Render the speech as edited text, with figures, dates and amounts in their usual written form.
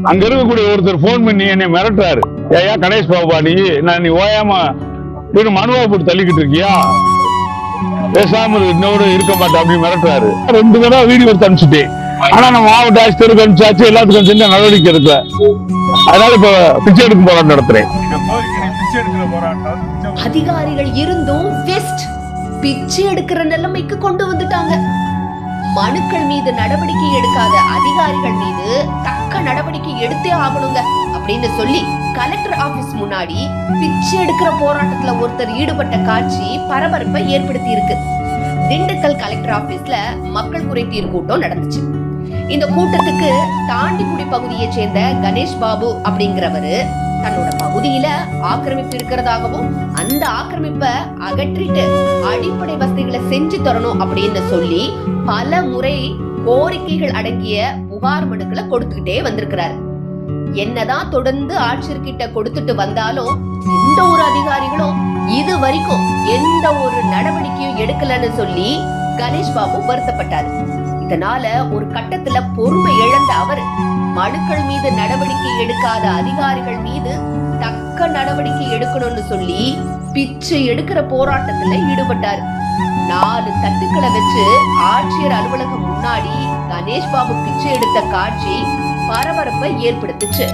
அங்க இருக்கக்கூடிய ஒருத்தர் போன் பண்ணி என்னை மிரட்டுறாரு. ஏயா கணேஷ் பாபா நீ ஓயாம மனுவா போட்டு தள்ளிக்கிட்டு இருக்கியா, பேசாம இன்னொரு இருக்க மாட்டேன் அப்படின்னு மிரட்டுறாரு. 2 தடவை வீடியோ எடுத்து அனுப்பிச்சுட்டேன். ஆனா நம்ம மாவட்ட ஆட்சியருக்கு அனுப்பிச்சாச்சு, எல்லாத்துக்கும் செஞ்ச நடவடிக்கை எடுக்கல. அதனால இப்ப பிச்சை எடுக்கும் போராட்டம் நடத்துறேன். அதிகாரிகள் இருந்தும் வெஸ்ட் பிச்சை எடுக்கிற நிலைமைக்கு கொண்டு வந்துட்டாங்க. மனுக்கள் மீது நடவடிக்கை எடுக்காத அதிகாரிகள் மீது தக்க நடவடிக்கை எடுத்தே ஆகணுங்க அப்படின்னு சொல்லி கலெக்டர் ஆபீஸ் முன்னாடி பிச்சை எடுக்கிற போராட்டத்துல ஒருத்தர் ஈடுபட்ட காட்சி பரபரப்பை ஏற்படுத்தி இருக்கு. திண்டுக்கல் கலெக்டர் ஆபீஸ்ல மக்கள் குறைதீர் கூட்டம் நடந்துச்சு. இந்த கூட்டத்துக்கு தாண்டிக்குடி பகுதியை சேர்ந்த கணேஷ் பாபு அப்படிங்கிறவரு தன்னோட பகுதியில ஆக்கிரமிப்பு இருக்கிறதாகவும் அந்த ஆக்கிரமிப்பை அகற்றிட்டு அடிப்படை வசதிகளை செஞ்சு தரணும் அப்படின்னு சொல்லி பல முறை கோரிக்கைகள் அடங்கிய புகார் மனுக்களை கொடுத்துக்கிட்டே வந்திருக்கிறாரு. என்னதான் தொடர்ந்து ஆட்சியர்கிட்ட கொடுத்துட்டு வந்தாலும் எந்த ஒரு அதிகாரிகளும் இது வரைக்கும் எந்த ஒரு நடவடிக்கையும் எடுக்கலன்னு சொல்லி கணேஷ் பாபு வருத்தப்பட்டாரு. இதனால ஒரு கட்டத்துல பொறுமை இழந்த அவர் மனுக்கள் மீது நடவடிக்கை எடுக்காத அதிகாரிகள் மீது தக்க நடவடிக்கை எடுக்கணும்னு சொல்லி பிச்சை எடுக்கிற போராட்டத்துல ஈடுபட்டாரு. 4 தட்டுக்களை வச்சு ஆட்சியர் அலுவலகம் முன்னாடி கணேஷ் பாபு பிச்சை எடுத்த காட்சி பரபரப்பை ஏற்படுத்துச்சு.